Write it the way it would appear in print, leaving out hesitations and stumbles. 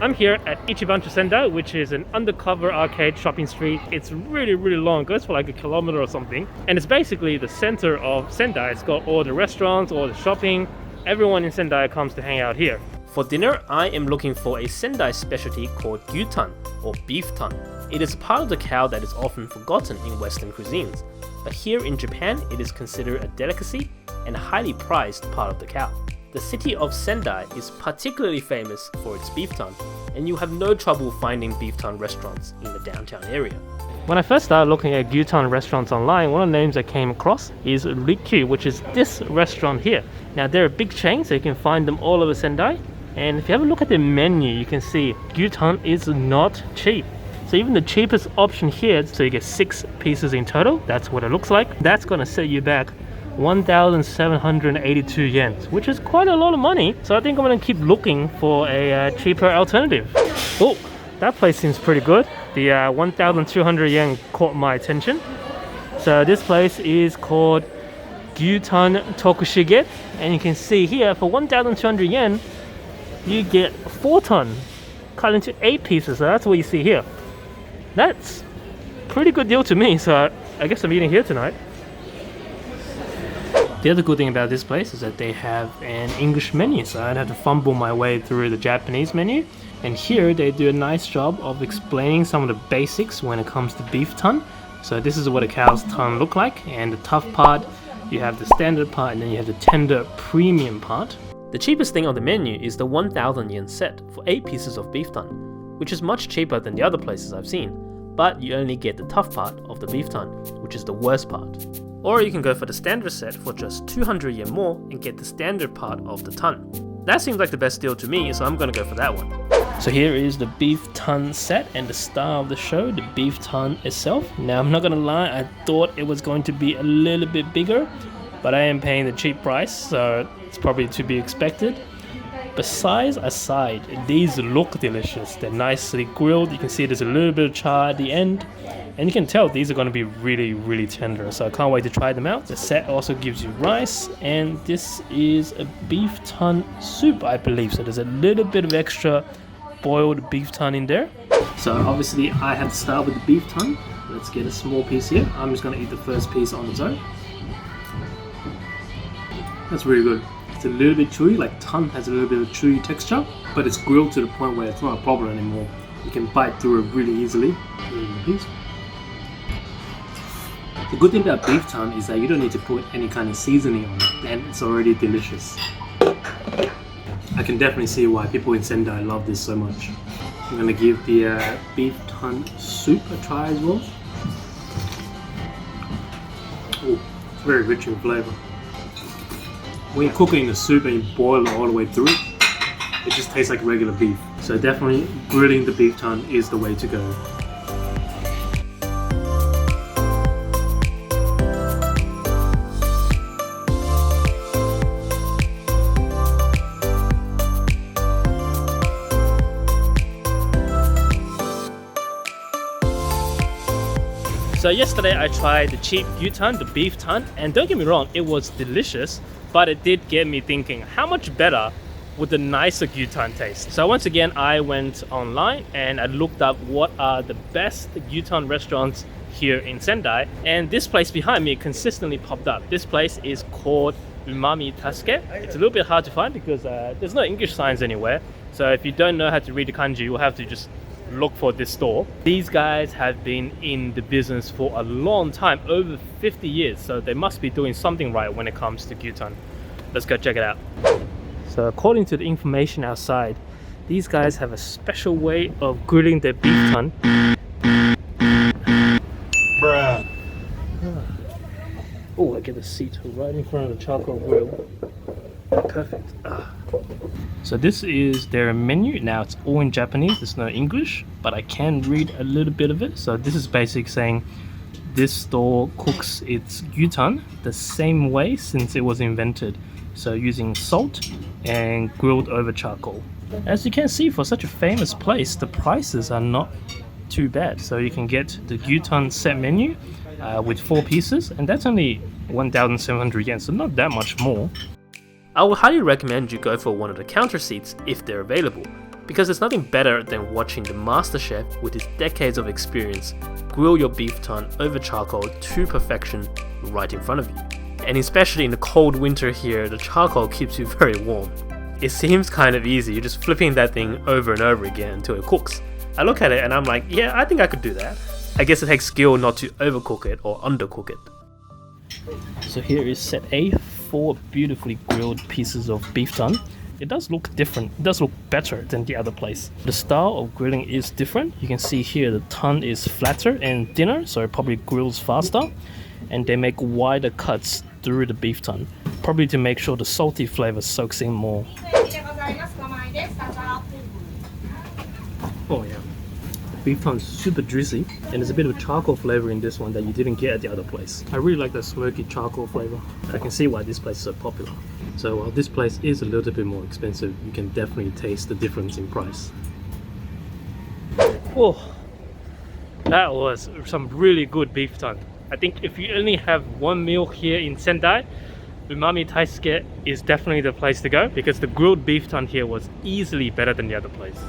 I'm here at Ichiban Sendai, which is an undercover arcade shopping street. It's really long, it goes for like a kilometer or something. And it's basically the center of Sendai. It's got all the restaurants, all the shopping. Everyone in Sendai comes to hang out here. For dinner, I am looking for a Sendai specialty called gyu-tan, or beef tan. It is a part of the cow that is often forgotten in Western cuisines, but here in Japan it is considered a delicacy and a highly prized part of the cow. The city of Sendai is particularly famous for its beef tan, and you have no trouble finding beef tan restaurants in the downtown area. When I first started looking at gyutan restaurants online, one of the names I came across is Rikyu, which is this restaurant here. Now they're a big chain, so you can find them all over Sendai. And if you have a look at the menu, you can see gyutan is not cheap. So even the cheapest option here, so you get 6 pieces in total, that's what it looks like. That's gonna set you back 1,782 yen, which is quite a lot of money. So I think I'm gonna keep looking for a cheaper alternative. Oh, that place seems pretty good. The 1,200 yen caught my attention. So this place is called Gyutan Tokushige, and you can see here for 1,200 yen, you get 4 ton cut into 8 pieces. So that's what you see here. That's pretty good deal to me. So I guess I'm eating here tonight. The other good thing about this place is that they have an English menu, so I'd have to fumble my way through the Japanese menu. And here they do a nice job of explaining some of the basics when it comes to beef tan. So this is what a cow's tongue look like, and the tough part, you have the standard part, and then you have the tender premium part. The cheapest thing on the menu is the 1,000 yen set for 8 pieces of beef tan, which is much cheaper than the other places I've seen, but you only get the tough part of the beef tan, which is the worst part. Or you can go for the standard set for just 200 yen more and get the standard part of the tan. That seems like the best deal to me, so I'm gonna go for that one. So here is the beef tan set and the star of the show, the beef tan itself. Now I'm not gonna lie, I thought it was going to be a little bit bigger, but I am paying the cheap price, so it's probably to be expected. But size aside, these look delicious. They're nicely grilled. You can see there's a little bit of char at the end, and you can tell these are going to be really tender, so I can't wait to try them out. The set also gives you rice, and this is a beef tan soup, I believe, so there's a little bit of extra boiled beef tan in there. So obviously I have to start with the beef tan. Let's get a small piece here. I'm just going to eat the first piece on its own. That's really good. It's a little bit chewy, like tan has a little bit of chewy texture, but it's grilled to the point where it's not a problem anymore. You can bite through it really easily. The good thing about beef tan is that you don't need to put any kind of seasoning on it, and it's already delicious. I can definitely see why people in Sendai love this so much. I'm gonna give the beef tan soup a try as well. Oh, it's very rich in flavour. When you're cooking the soup and you boil it all the way through, it just tastes like regular beef. So definitely grilling the beef tan is the way to go. So yesterday I tried the cheap gyu-tan, the beef tan, and don't get me wrong, it was delicious, but it did get me thinking, how much better would the nicer gyu-tan taste? So once again, I went online and I looked up what are the best gyu-tan restaurants here in Sendai, and this place behind me consistently popped up. This place is called Umami Tasuke. It's a little bit hard to find because there's no English signs anywhere, so if you don't know how to read the kanji, you'll have to just look for this store. These guys have been in the business for a long time, over 50 years, so they must be doing something right when it comes to gyutan. Let's go check it out. So according to the information outside, these guys have a special way of grilling their beef tan. Bruh. Oh, I get a seat right in front of the charcoal grill. Perfect. So this is their menu. Now it's all in Japanese, there's no English, but I can read a little bit of it. So this is basically saying this store cooks its gyutan the same way since it was invented. So using salt and grilled over charcoal. As you can see, for such a famous place, the prices are not too bad. So you can get the gyutan set menu with 4 pieces, and that's only 1,700 yen, so not that much more. I would highly recommend you go for one of the counter seats if they're available, because there's nothing better than watching the master chef with his decades of experience grill your beef tongue over charcoal to perfection right in front of you. And especially in the cold winter here, the charcoal keeps you very warm. It seems kind of easy, you're just flipping that thing over and over again until it cooks. I look at it and I'm like, yeah, I think I could do that. I guess it takes skill not to overcook it or undercook it. So here is set A, 4 beautifully grilled pieces of beef tongue. It does look different, it does look better than the other place. The style of grilling is different. You can see here the tongue is flatter and thinner, so it probably grills faster. And they make wider cuts through the beef tongue, probably to make sure the salty flavor soaks in more. Oh yeah, the beef tongue is super juicy, and there's a bit of charcoal flavor in this one that you didn't get at the other place. I really like that smoky charcoal flavor. I can see why this place is so popular. So while this place is a little bit more expensive, you can definitely taste the difference in price. Oh, that was some really good beef tongue. I think if you only have one meal here in Sendai, Umami Tasuke is definitely the place to go, because the grilled beef tongue here was easily better than the other place.